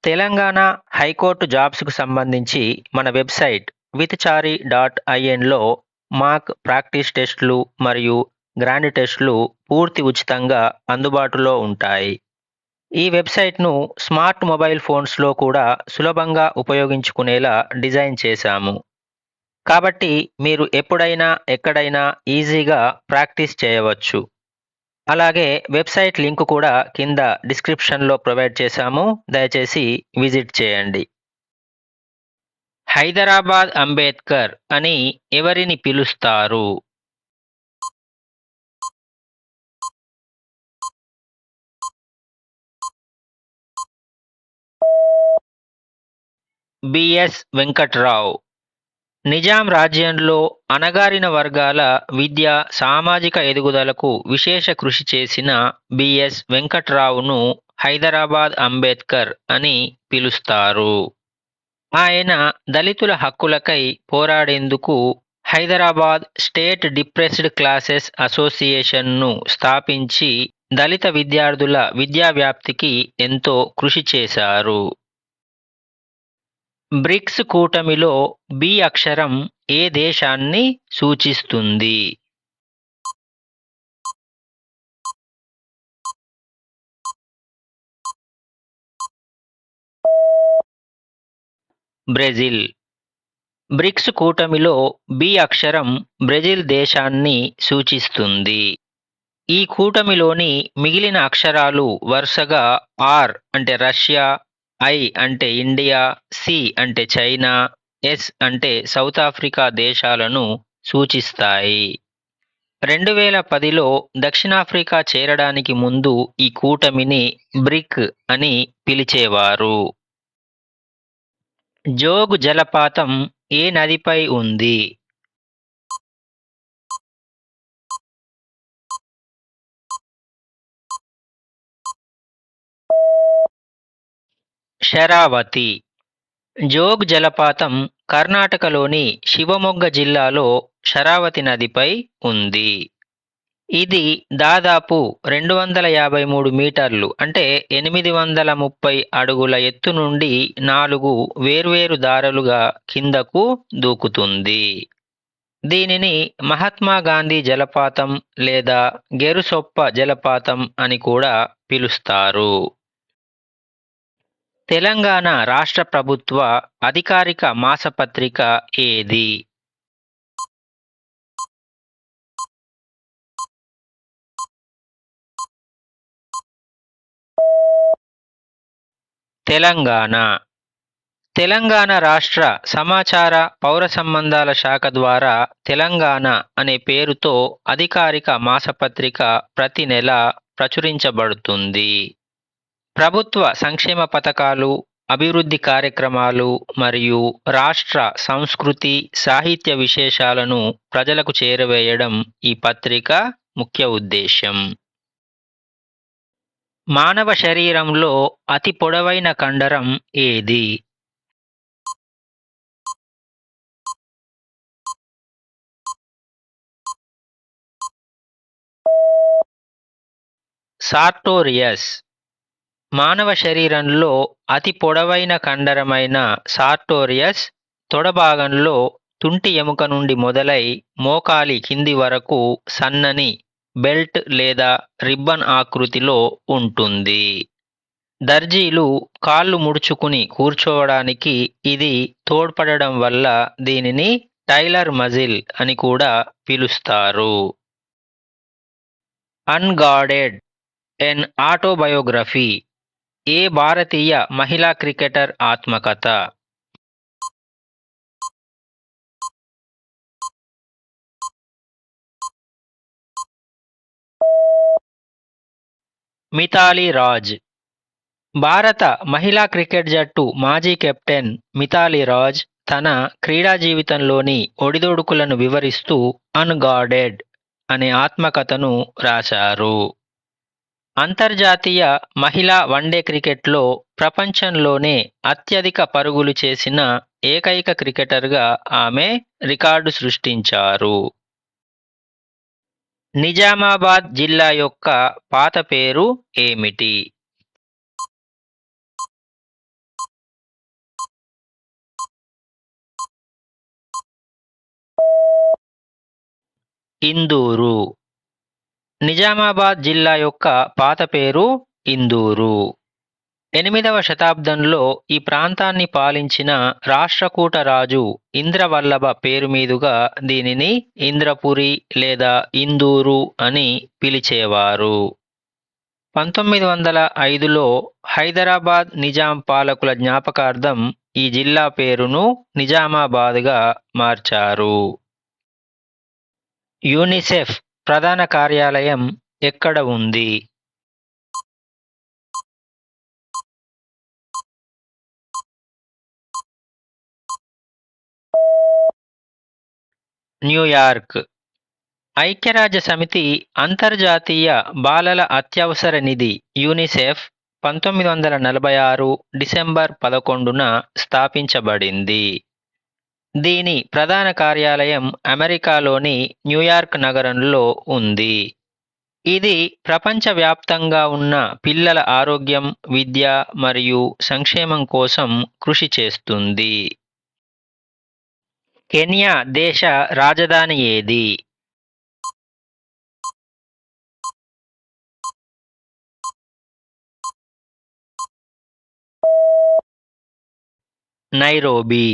Telangana high court జాబ్స్‌కు సంబంధించి మన website విత్‌చారి.inలో మాక్ practice టెస్ట్‌లు మరియు గ్రాండ్ టెస్ట్‌లు పూర్తి ఉచితంగా అందుబాటులో ఉంటాయి. ఈ వెబ్‌సైట్‌ను స్మార్ట్ మొబైల్ ఫోన్స్‌లో కూడా సులభంగా ఉపయోగించుకునేలా డిజైన్ చేశాము. కాబట్టి మీరు ఎప్పుడైనా, ఎక్కడైనా ఈజీగా ప్రాక్టీస్ చేయవచ్చు. అలాగే వెబ్‌సైట్ లింక్ కూడా కింద డిస్క్రిప్షన్‌లో ప్రొవైడ్ చేశాము. దయచేసి విజిట్ చేయండి. హైదరాబాద్ అంబేద్కర్ అని ఎవరిని పిలుస్తారు? బిఎస్ వెంకట్రావు. నిజాం రాజ్యంలో అణగారిన వర్గాల విద్య, సామాజిక ఎదుగుదలకు విశేష కృషి చేసిన బిఎస్ వెంకట్రావును హైదరాబాద్ అంబేద్కర్ అని పిలుస్తారు. ఆయన దళితుల హక్కులకై పోరాడేందుకు హైదరాబాద్ స్టేట్ డిప్రెస్డ్ క్లాసెస్ అసోసియేషన్‌ను స్థాపించి దళిత విద్యార్థుల విద్యా వ్యాప్తికి ఎంతో కృషి చేశారు. బ్రిక్స్ కూటమిలో బి అక్షరం ఏ దేశాన్ని సూచిస్తుంది? బ్రెజిల్. బ్రిక్స్ కూటమిలో బి అక్షరం బ్రెజిల్ దేశాన్ని సూచిస్తుంది. ఈ కూటమిలోని మిగిలిన అక్షరాలు వరుసగా ఆర్ అంటే రష్యా, ఐ అంటే ఇండియా, సి అంటే చైనా, ఎస్ అంటే సౌత్ ఆఫ్రికా దేశాలను సూచిస్తాయి. 2010లో దక్షిణాఫ్రికా చేరడానికి ముందు ఈ కూటమిని బ్రిక్ అని పిలిచేవారు. జోగ్ జలపాతం ఏ నదిపై ఉంది? శరావతి. జోగ్ జలపాతం కర్ణాటకలోని శివమొగ్గ జిల్లాలో శరావతి నదిపై ఉంది. ఇది దాదాపు 253 మీటర్లు అంటే 830 అడుగుల ఎత్తు నుండి 4 వేర్వేరు దారులుగా కిందకు దూకుతుంది. దీనిని మహాత్మా గాంధీ జలపాతం లేదా గెరుసొప్ప జలపాతం అని కూడా పిలుస్తారు. తెలంగాణ రాష్ట్ర ప్రభుత్వ అధికారిక మాసపత్రిక ఏది? తెలంగాణ. తెలంగాణ రాష్ట్ర సమాచార, పౌర సంబంధాల శాఖ ద్వారా తెలంగాణ అనే పేరుతో అధికారిక మాసపత్రిక ప్రతి నెల ప్రచురించబడుతుంది. ప్రభుత్వ సంక్షేమ పథకాలు, అభివృద్ధి కార్యక్రమాలు మరియు రాష్ట్ర సంస్కృతి, సాహిత్య విశేషాలను ప్రజలకు చేరవేయడం ఈ పత్రిక ముఖ్య ఉద్దేశ్యం. మానవ శరీరంలో అతి పొడవైన కండరం ఏది? సార్టోరియస్. మానవ శరీరంలో అతి పొడవైన కండరమైన సార్టోరియస్ తొడ భాగంలో తుంటి ఎముక నుండి మొదలై మోకాలి కింది వరకు సన్నని బెల్ట్ లేదా రిబ్బన్ ఆకృతిలో ఉంటుంది. దర్జీలు కాళ్ళు ముడుచుకుని కూర్చోవడానికి ఇది తోడ్పడడం వల్ల దీనిని టైలర్ మజిల్ అని కూడా పిలుస్తారు. అన్గార్డెడ్ ఎన్ ఆటోబయోగ్రఫీ ఏ భారతీయ మహిళా క్రికెటర్ ఆత్మకథ? మిథాలీ రాజ్. భారత మహిళా క్రికెట్ జట్టు మాజీ కెప్టెన్ మిథాలీ రాజ్ తన క్రీడా జీవితంలోని ఒడిదుడుకులను వివరిస్తూ అన్గార్డెడ్ అనే ఆత్మకథను రాశారు. అంతర్జాతీయ మహిళా వన్డే క్రికెట్లో ప్రపంచంలోనే అత్యధిక పరుగులు చేసిన ఏకైక క్రికెటర్గా ఆమె రికార్డు సృష్టించారు. నిజామాబాద్ జిల్లా యొక్క పాత పేరు ఏమిటి? ఇందూరు. నిజామాబాద్ జిల్లా యొక్క పాత పేరు ఇందూరు. 8వ శతాబ్దంలో ఈ ప్రాంతాన్ని పాలించిన రాష్ట్రకూట రాజు ఇంద్రవల్లభ పేరు మీదుగా దీనిని ఇంద్రపురి లేదా ఇందూరు అని పిలిచేవారు. 1905లో హైదరాబాద్ నిజాం పాలకుల జ్ఞాపకార్థం ఈ జిల్లా పేరును నిజామాబాద్గా మార్చారు. యూనిసెఫ్ ప్రధాన కార్యాలయం ఎక్కడ ఉంది? న్యూయార్క్. ఐక్యరాజ్య సమితి అంతర్జాతీయ బాలల అత్యవసర నిధి యూనిసెఫ్ 1946 డిసెంబర్ 11న స్థాపించబడింది. దీని ప్రధాన కార్యాలయం అమెరికాలోని న్యూయార్క్ నగరంలో ఉంది. ఇది ప్రపంచవ్యాప్తంగా ఉన్న పిల్లల ఆరోగ్యం, విద్య మరియు సంక్షేమం కోసం కృషి చేస్తుంది. కెన్యా దేశ రాజధాని ఏది? నైరోబీ.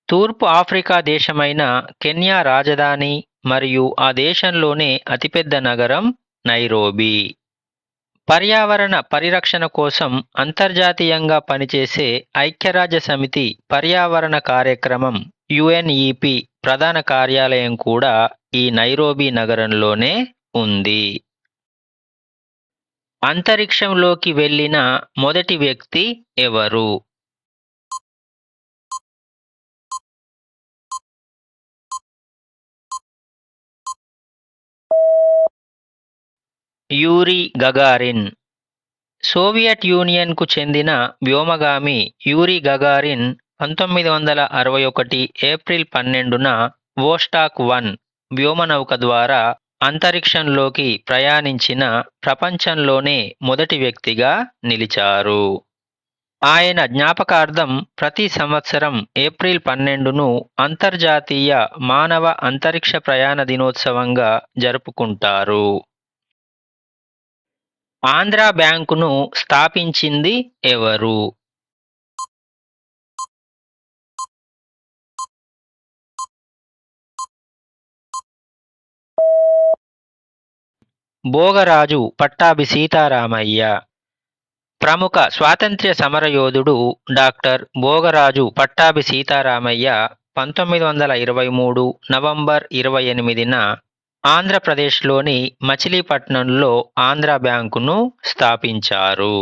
తూర్పు ఆఫ్రికా దేశమైన కెన్యా రాజధాని మరియు ఆ దేశంలోనే అతిపెద్ద నగరం నైరోబీ. పర్యావరణ పరిరక్షణ కోసం అంతర్జాతీయంగా పనిచేసే ఐక్యరాజ్య సమితి పర్యావరణ కార్యక్రమం యుఎన్ఈపి ప్రధాన కార్యాలయం కూడా ఈ నైరోబీ నగరంలోనే ఉంది. అంతరిక్షంలోకి వెళ్ళిన మొదటి వ్యక్తి ఎవరు? Uri Gagarin. సోవియట్ యూనియన్కు చెందిన వ్యోమగామి యూరీ గగారిన్ 1961 ఏప్రిల్ 12న వోస్టాక్ 1 వ్యోమనౌక ద్వారా అంతరిక్షంలోకి ప్రయాణించిన ప్రపంచంలోనే మొదటి వ్యక్తిగా నిలిచారు. ఆయన జ్ఞాపకార్థం ప్రతి సంవత్సరం ఏప్రిల్ 12ను అంతర్జాతీయ మానవ అంతరిక్ష ప్రయాణ దినోత్సవంగా జరుపుకుంటారు. ఆంధ్రా బ్యాంకును స్థాపించింది ఎవరు? భోగరాజు పట్టాభి సీతారామయ్య. ప్రముఖ స్వాతంత్ర్య సమరయోధుడు డాక్టర్ భోగరాజు పట్టాభి సీతారామయ్య 1923 నవంబర్ 28న ఆంధ్రప్రదేశ్లోని మచిలీపట్నంలో ఆంధ్రా బ్యాంకును స్థాపించారు.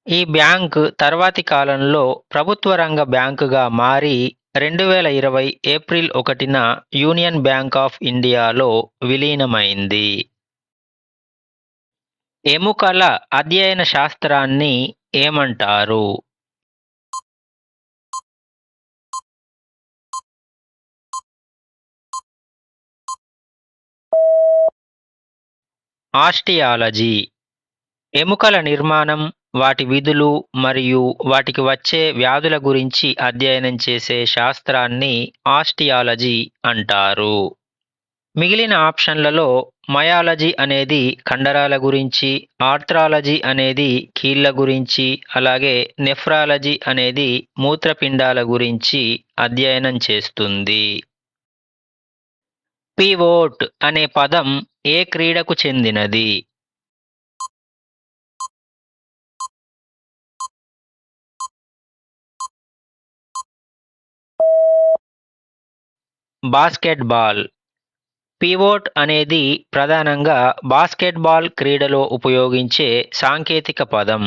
ఈ బ్యాంక్ తర్వాతి కాలంలో ప్రభుత్వ రంగ బ్యాంకుగా మారి 2020 ఏప్రిల్ 1న యూనియన్ బ్యాంక్ ఆఫ్ ఇండియాలో విలీనమైంది. ఎముకల అధ్యయన శాస్త్రాన్ని ఏమంటారు? ఆస్టియాలజీ. ఎముకల నిర్మాణం, వాటి విధులు మరియు వాటికి వచ్చే వ్యాధుల గురించి అధ్యయనం చేసే శాస్త్రాన్ని ఆస్టియాలజీ అంటారు. మిగిలిన ఆప్షన్లలో మయాలజీ అనేది కండరాల గురించి, ఆర్థ్రాలజీ అనేది కీళ్ళ గురించి, అలాగే నెఫ్రాలజీ అనేది మూత్రపిండాల గురించి అధ్యయనం చేస్తుంది. పివోట్ అనే పదం ఏ క్రీడకు చెందినది? బాస్కెట్బాల్. పివోట్ అనేది ప్రధానంగా బాస్కెట్బాల్ క్రీడలో ఉపయోగించే సాంకేతిక పదం.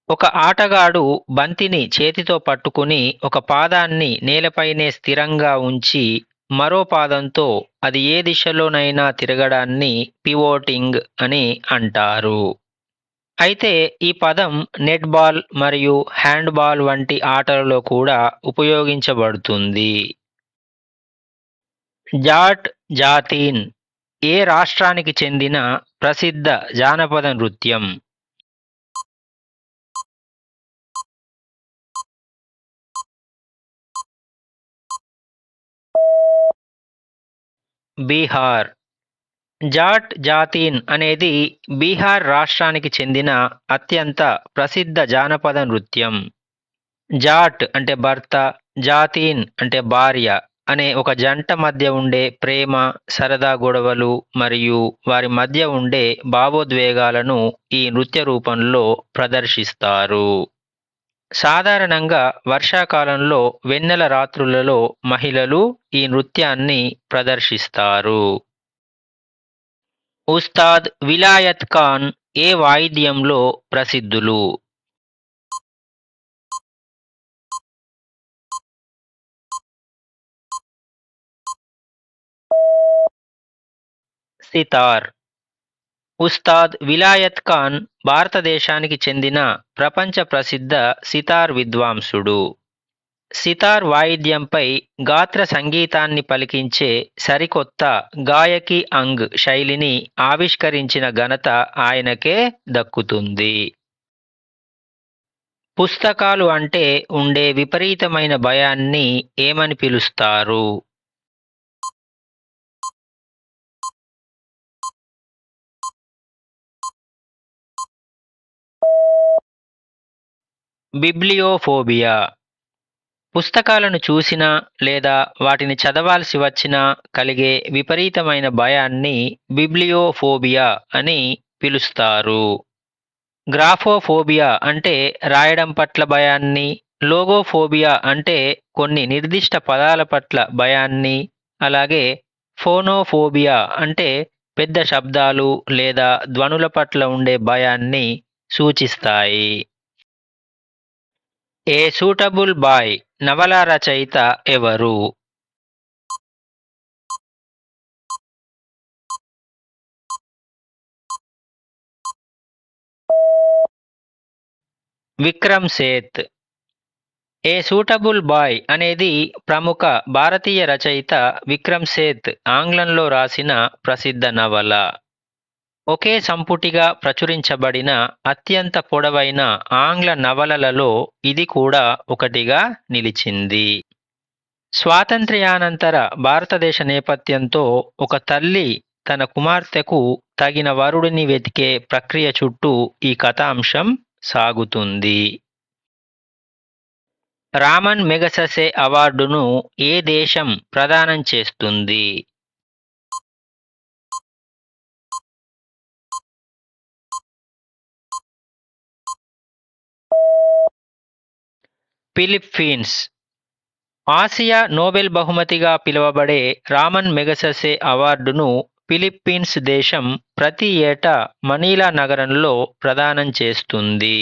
ఒక ఆటగాడు బంతిని చేతితో పట్టుకుని ఒక పాదాన్ని నేలపైనే స్థిరంగా ఉంచి మరో పాదంతో అది ఏ దిశలోనైనా తిరగడాన్ని పివోటింగ్ అని అంటారు. అయితే ఈ పదం నెట్బాల్ మరియు హ్యాండ్బాల్ వంటి ఆటలలో కూడా ఉపయోగించబడుతుంది. జాట్ జాతీన్ ఏ రాష్ట్రానికి చెందిన ప్రసిద్ధ జానపద నృత్యం? బీహార్. జాట్ జాతీన్ అనేది బీహార్ రాష్ట్రానికి చెందిన అత్యంత ప్రసిద్ధ జానపద నృత్యం. జాట్ అంటే భర్త, జాతీన్ అంటే భార్య అనే ఒక జంట మధ్య ఉండే ప్రేమ, సరదా గొడవలు మరియు వారి మధ్య ఉండే భావోద్వేగాలను ఈ నృత్య రూపంలో ప్రదర్శిస్తారు. సాధారణంగా వర్షాకాలంలో వెన్నెల రాత్రులలో మహిళలు ఈ నృత్యాన్ని ప్రదర్శిస్తారు. ఉస్తాద్ విలాయత్ ఖాన్ ఏ వాయిద్యంలో ప్రసిద్ధులు? సితార్. ఉస్తాద్ విలాయత్ ఖాన్ భారతదేశానికి చెందిన ప్రపంచ ప్రసిద్ధ సితార్ విద్వాంసుడు. సితార్ వాయిద్యంపై గాత్ర సంగీతాన్ని పలికించే సరికొత్త గాయకి అంగ్ శైలిని ఆవిష్కరించిన ఘనత ఆయనకే దక్కుతుంది. పుస్తకాలు అంటే ఉండే విపరీతమైన భయాన్ని ఏమని పిలుస్తారు? బిబ్లియోఫోబియా. పుస్తకాలను చూసినా లేదా వాటిని చదవాల్సి వచ్చినా కలిగే విపరీతమైన భయాన్ని బిబ్లియోఫోబియా అని పిలుస్తారు. గ్రాఫోఫోబియా అంటే రాయడం పట్ల భయాన్ని, లోగోఫోబియా అంటే కొన్ని నిర్దిష్ట పదాల పట్ల భయాన్ని, అలాగే ఫోనోఫోబియా అంటే పెద్ద శబ్దాలు లేదా ధ్వనుల పట్ల ఉండే భయాన్ని సూచిస్తాయి. ఏ సూటబుల్ బాయ్ నవల రచయిత ఎవరు? Vikram Seth. A suitable boy అనేది ప్రముఖ భారతీయ రచయిత విక్రమ్ సేథ్ ఆంగ్లంలో రాసిన ప్రసిద్ధ నవల. ఒకే సంపుటిగా ప్రచురించబడిన అత్యంత పొడవైన ఆంగ్ల నవలలలో ఇది కూడా ఒకటిగా నిలిచింది. స్వాతంత్ర్యానంతర భారతదేశ నేపథ్యంతో ఒక తల్లి తన కుమార్తెకు తగిన వరుడిని వెతికే ప్రక్రియ చుట్టూ ఈ కథాంశం సాగుతుంది. రామన్ మెగసెసే అవార్డును ఏ దేశం ప్రదానం చేస్తుంది? ఫిలిప్పీన్స్. ఆసియా నోబెల్ బహుమతిగా పిలువబడే రామన్ మెగసెసే అవార్డును ఫిలిప్పీన్స్ దేశం ప్రతి ఏటా మనీలా నగరంలో ప్రదానం చేస్తుంది.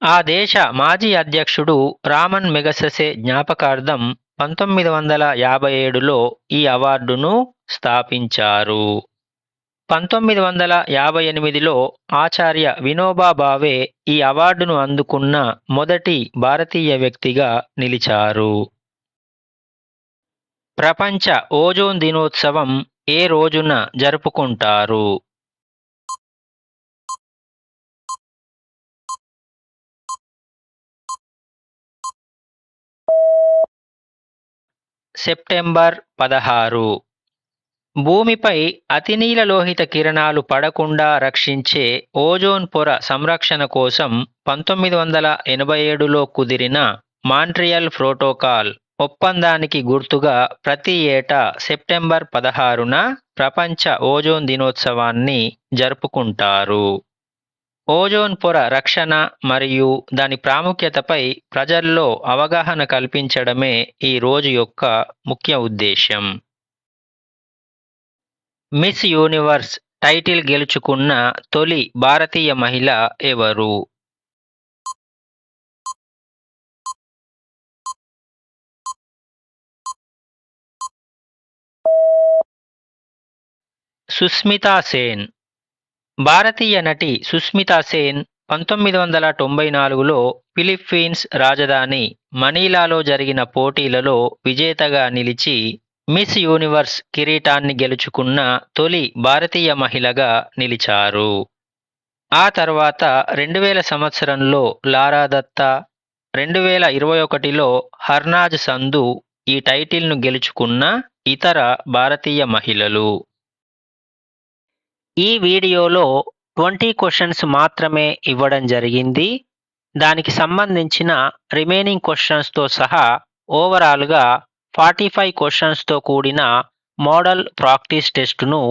ఆ దేశ మాజీ అధ్యక్షుడు రామన్ మెగసెసే జ్ఞాపకార్థం 1957లో ఈ అవార్డును స్థాపించారు. 1958లో ఆచార్య వినోబా భావే ఈ అవార్డును అందుకున్న మొదటి భారతీయ వ్యక్తిగా నిలిచారు. ప్రపంచ ఓజోన్ దినోత్సవం ఏ రోజున జరుపుకుంటారు? సెప్టెంబర్ 16. భూమిపై అతినీలలోహిత కిరణాలు పడకుండా రక్షించే ఓజోన్ పొర సంరక్షణ కోసం 1987లో కుదిరిన మాంట్రియల్ ప్రోటోకాల్ ఒప్పందానికి గుర్తుగా ప్రతి ఏటా సెప్టెంబర్ 16న ప్రపంచ ఓజోన్ దినోత్సవాన్ని జరుపుకుంటారు. ఓజోన్ పొర రక్షణ మరియు దాని ప్రాముఖ్యతపై ప్రజల్లో అవగాహన కల్పించడమే ఈ రోజు యొక్క ముఖ్య ఉద్దేశ్యం. మిస్ యూనివర్స్ టైటిల్ గెలుచుకున్న తొలి భారతీయ మహిళ ఎవరు? సుస్మితా సేన్. భారతీయ నటి సుస్మితా సేన్ 1994లో ఫిలిప్పీన్స్ రాజధాని మనీలాలో జరిగిన పోటీలలో విజేతగా నిలిచి మిస్ యూనివర్స్ కిరీటాన్ని గెలుచుకున్న తొలి భారతీయ మహిళగా నిలిచారు. ఆ తర్వాత 2000 సంవత్సరంలో లారా దత్తా, 2021లో హర్నాజ్ సంధు ఈ టైటిల్ను గెలుచుకున్న ఇతర భారతీయ మహిళలు. ఈ వీడియోలో 20 క్వశ్చన్స్ మాత్రమే ఇవ్వడం జరిగింది. దానికి సంబంధించిన రిమైనింగ్ క్వశ్చన్స్తో సహా ఓవరాల్గా 45 క్వశ్చన్స్తో కూడిన మోడల్ ప్రాక్టీస్ టెస్టును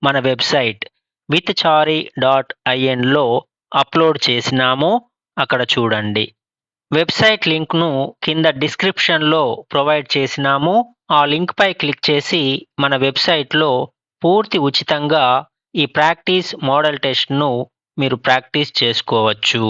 మన వెబ్సైట్ withchari.inలో అప్లోడ్ చేసినాము. అక్కడ చూడండి. వెబ్సైట్ లింక్ను కింద డిస్క్రిప్షన్లో ప్రొవైడ్ చేసినాము. ఆ లింక్పై క్లిక్ చేసి మన వెబ్సైట్లో పూర్తి ఉచితంగా ఈ ప్రాక్టీస్ మోడల్ టెస్ట్ను మీరు ప్రాక్టీస్ చేసుకోవచ్చు.